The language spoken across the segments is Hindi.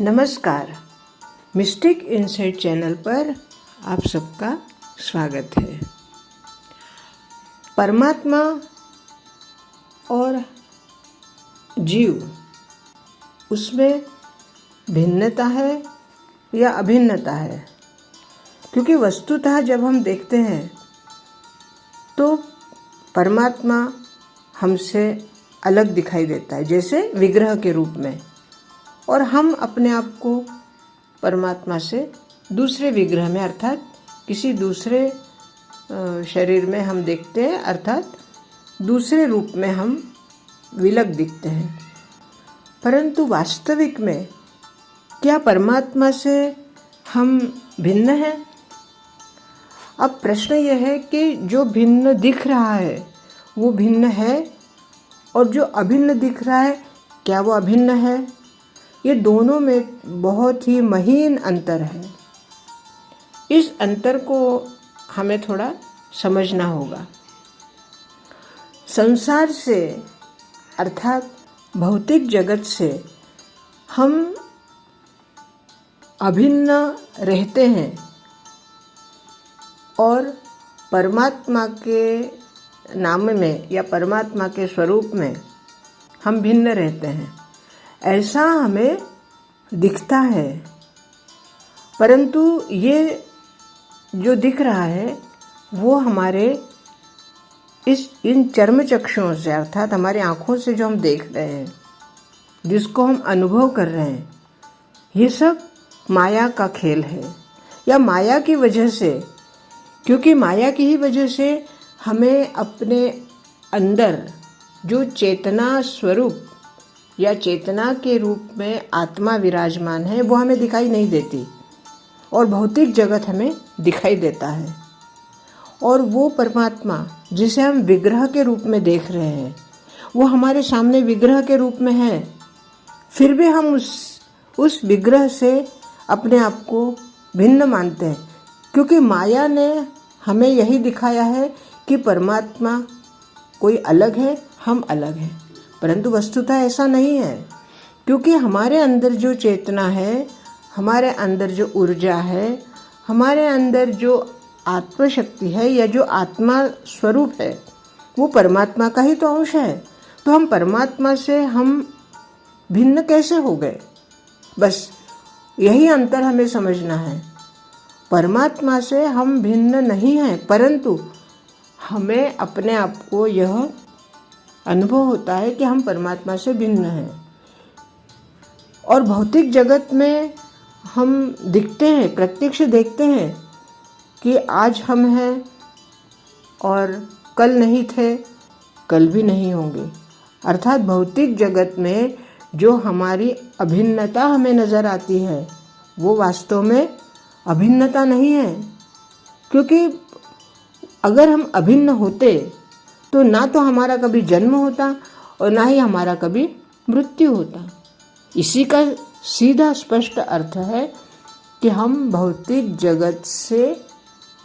नमस्कार, मिस्टिक इनसाइट चैनल पर आप सबका स्वागत है। परमात्मा और जीव, उसमें भिन्नता है या अभिन्नता है? क्योंकि वस्तुतः जब हम देखते हैं तो परमात्मा हमसे अलग दिखाई देता है, जैसे विग्रह के रूप में, और हम अपने आप को परमात्मा से दूसरे विग्रह में अर्थात किसी दूसरे शरीर में हम देखते हैं, अर्थात दूसरे रूप में हम विलग दिखते हैं। परंतु वास्तविक में क्या परमात्मा से हम भिन्न हैं? अब प्रश्न यह है कि जो भिन्न दिख रहा है वो भिन्न है, और जो अभिन्न दिख रहा है क्या वो अभिन्न है? ये दोनों में बहुत ही महीन अंतर है। इस अंतर को हमें थोड़ा समझना होगा। संसार से अर्थात भौतिक जगत से हम अभिन्न रहते हैं और परमात्मा के नाम में या परमात्मा के स्वरूप में हम भिन्न रहते हैं, ऐसा हमें दिखता है। परंतु ये जो दिख रहा है वो हमारे इन चर्म चक्षुओं से अर्थात हमारी आँखों से जो हम देख रहे हैं, जिसको हम अनुभव कर रहे हैं, ये सब माया का खेल है। या माया की वजह से, क्योंकि माया की ही वजह से हमें अपने अंदर जो चेतना स्वरूप या चेतना के रूप में आत्मा विराजमान है वो हमें दिखाई नहीं देती, और भौतिक जगत हमें दिखाई देता है। और वो परमात्मा जिसे हम विग्रह के रूप में देख रहे हैं वो हमारे सामने विग्रह के रूप में है, फिर भी हम उस विग्रह से अपने आप को भिन्न मानते हैं, क्योंकि माया ने हमें यही दिखाया है कि परमात्मा कोई अलग है, हम अलग हैं। परंतु वस्तुतः ऐसा नहीं है, क्योंकि हमारे अंदर जो चेतना है, हमारे अंदर जो ऊर्जा है, हमारे अंदर जो आत्मशक्ति है या जो आत्मा स्वरूप है, वो परमात्मा का ही तो अंश है। तो हम परमात्मा से हम भिन्न कैसे हो गए? बस यही अंतर हमें समझना है। परमात्मा से हम भिन्न नहीं हैं, परंतु हमें अपने आप को यह अनुभव होता है कि हम परमात्मा से भिन्न हैं। और भौतिक जगत में हम दिखते हैं, प्रत्यक्ष देखते हैं कि आज हम हैं और कल नहीं थे, कल भी नहीं होंगे। अर्थात भौतिक जगत में जो हमारी अभिन्नता हमें नज़र आती है वो वास्तव में अभिन्नता नहीं है, क्योंकि अगर हम अभिन्न होते तो ना तो हमारा कभी जन्म होता और ना ही हमारा कभी मृत्यु होता। इसी का सीधा स्पष्ट अर्थ है कि हम भौतिक जगत से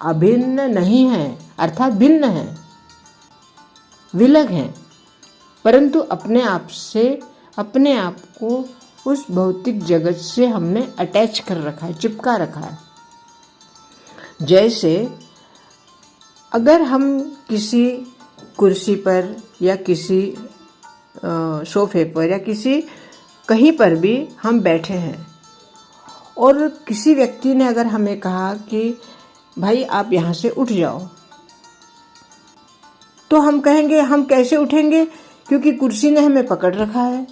अभिन्न नहीं हैं, अर्थात भिन्न हैं, विलग हैं, परंतु अपने आप से अपने आप को उस भौतिक जगत से हमने अटैच कर रखा है, चिपका रखा है। जैसे अगर हम किसी कुर्सी पर या किसी सोफे पर या किसी कहीं पर भी हम बैठे हैं और किसी व्यक्ति ने अगर हमें कहा कि भाई आप यहाँ से उठ जाओ, तो हम कहेंगे हम कैसे उठेंगे, क्योंकि कुर्सी ने हमें पकड़ रखा है।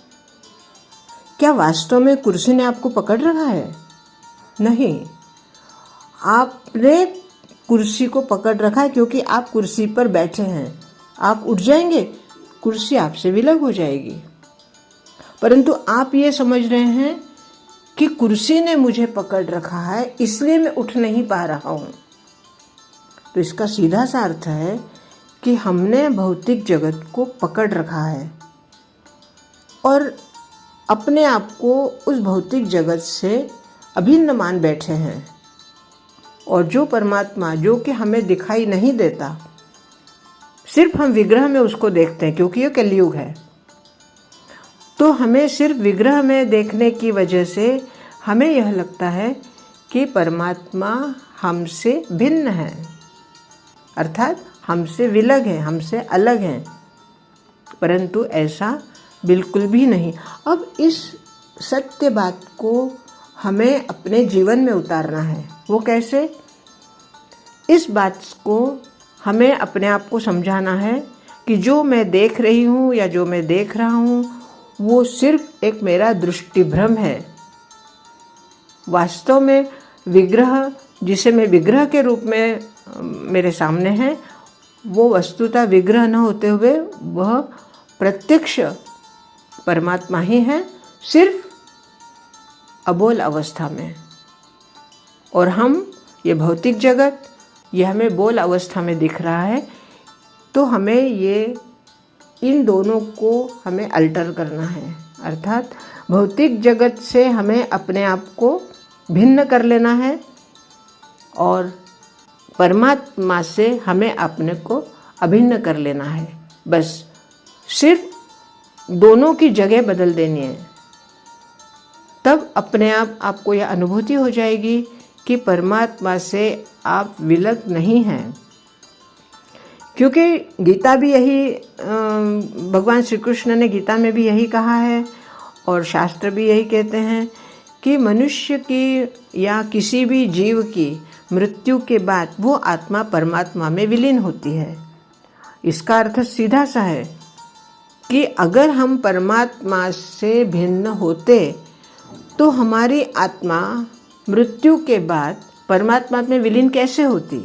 क्या वास्तव में कुर्सी ने आपको पकड़ रखा है? नहीं, आपने कुर्सी को पकड़ रखा है क्योंकि आप कुर्सी पर बैठे हैं। आप उठ जाएंगे, कुर्सी आपसे विलग हो जाएगी। परंतु आप ये समझ रहे हैं कि कुर्सी ने मुझे पकड़ रखा है इसलिए मैं उठ नहीं पा रहा हूँ। तो इसका सीधा सा अर्थ है कि हमने भौतिक जगत को पकड़ रखा है और अपने आप को उस भौतिक जगत से अभिन्न मान बैठे हैं। और जो परमात्मा जो कि हमें दिखाई नहीं देता, सिर्फ हम विग्रह में उसको देखते हैं, क्योंकि ये कलयुग है। तो हमें सिर्फ विग्रह में देखने की वजह से हमें यह लगता है कि परमात्मा हमसे भिन्न है, अर्थात हमसे विलग है, हमसे अलग है, परंतु ऐसा बिल्कुल भी नहीं। अब इस सत्य बात को हमें अपने जीवन में उतारना है। वो कैसे? इस बात को हमें अपने आप को समझाना है कि जो मैं देख रही हूँ या जो मैं देख रहा हूँ वो सिर्फ एक मेरा दृष्टिभ्रम है। वास्तव में विग्रह, जिसे मैं विग्रह के रूप में मेरे सामने है, वो वस्तुतः विग्रह न होते हुए वह प्रत्यक्ष परमात्मा ही है, सिर्फ अबोल अवस्था में। और हम ये भौतिक जगत, ये हमें बोल अवस्था में दिख रहा है, तो हमें ये इन दोनों को हमें अल्टर करना है, अर्थात भौतिक जगत से हमें अपने आप को भिन्न कर लेना है और परमात्मा से हमें अपने को अभिन्न कर लेना है। बस सिर्फ दोनों की जगह बदल देनी है, तब अपने आप आपको यह अनुभूति हो जाएगी कि परमात्मा से आप विलग नहीं हैं। क्योंकि गीता भी यही, भगवान श्री कृष्ण ने गीता में भी यही कहा है और शास्त्र भी यही कहते हैं कि मनुष्य की या किसी भी जीव की मृत्यु के बाद वो आत्मा परमात्मा में विलीन होती है। इसका अर्थ सीधा सा है कि अगर हम परमात्मा से भिन्न होते तो हमारी आत्मा मृत्यु के बाद परमात्मा में विलीन कैसे होती?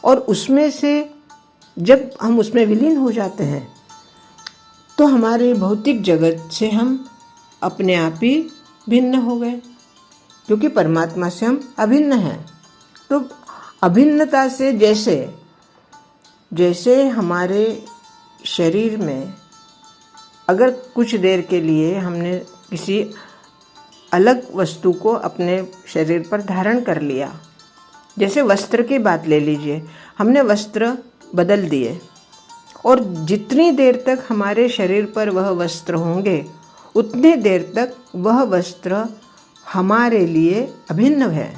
और उसमें से जब हम उसमें विलीन हो जाते हैं तो हमारे भौतिक जगत से हम अपने आप ही भिन्न हो गए, क्योंकि परमात्मा से हम अभिन्न हैं। तो अभिन्नता से जैसे हमारे शरीर में अगर कुछ देर के लिए हमने किसी अलग वस्तु को अपने शरीर पर धारण कर लिया, जैसे वस्त्र की बात ले लीजिए, हमने वस्त्र बदल दिए और जितनी देर तक हमारे शरीर पर वह वस्त्र होंगे उतनी देर तक वह वस्त्र हमारे लिए अभिन्न है।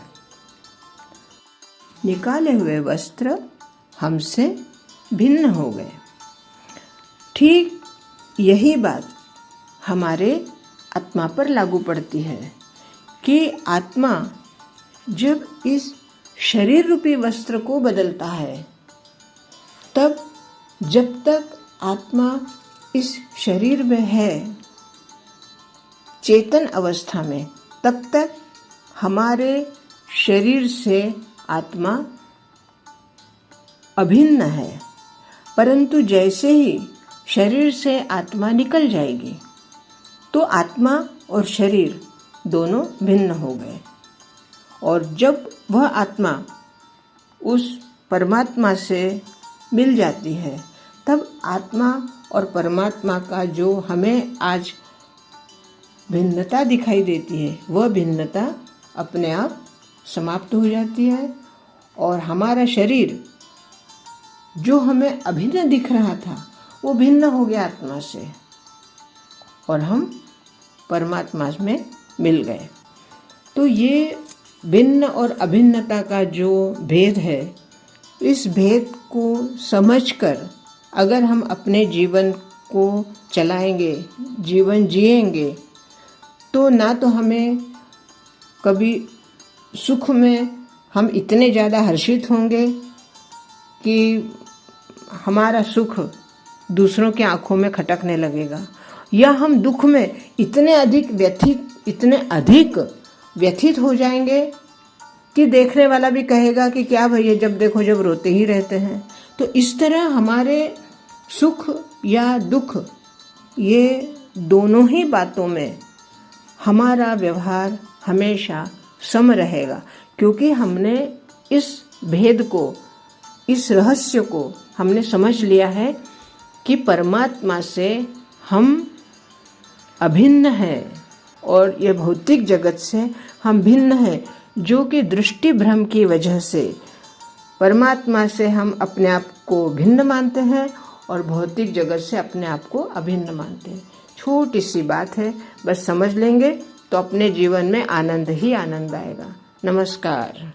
निकाले हुए वस्त्र हमसे भिन्न हो गए। ठीक यही बात हमारे आत्मा पर लागू पड़ती है कि आत्मा जब इस शरीर रूपी वस्त्र को बदलता है, तब जब तक आत्मा इस शरीर में है, चेतन अवस्था में, तब तक हमारे शरीर से आत्मा अभिन्न है। परंतु जैसे ही शरीर से आत्मा निकल जाएगी तो आत्मा और शरीर दोनों भिन्न हो गए। और जब वह आत्मा उस परमात्मा से मिल जाती है, तब आत्मा और परमात्मा का जो हमें आज भिन्नता दिखाई देती है, वह भिन्नता अपने आप समाप्त हो जाती है और हमारा शरीर जो हमें अभिन्न दिख रहा था वो भिन्न हो गया आत्मा से और हम परमात्मा में मिल गए। तो ये भिन्न और अभिन्नता का जो भेद है, इस भेद को समझकर अगर हम अपने जीवन को चलाएंगे, जीवन जिएंगे, तो ना तो हमें कभी सुख में हम इतने ज़्यादा हर्षित होंगे कि हमारा सुख दूसरों की आंखों में खटकने लगेगा, या हम दुख में इतने अधिक व्यथित हो जाएंगे कि देखने वाला भी कहेगा कि क्या भैया, जब देखो जब रोते ही रहते हैं। तो इस तरह हमारे सुख या दुख, ये दोनों ही बातों में हमारा व्यवहार हमेशा सम रहेगा, क्योंकि हमने इस भेद को, इस रहस्य को हमने समझ लिया है कि परमात्मा से हम अभिन्न हैं और ये भौतिक जगत से हम भिन्न हैं, जो कि दृष्टि भ्रम की वजह से परमात्मा से हम अपने आप को भिन्न मानते हैं और भौतिक जगत से अपने आप को अभिन्न मानते हैं। छोटी सी बात है, बस समझ लेंगे तो अपने जीवन में आनंद ही आनंद आएगा। नमस्कार।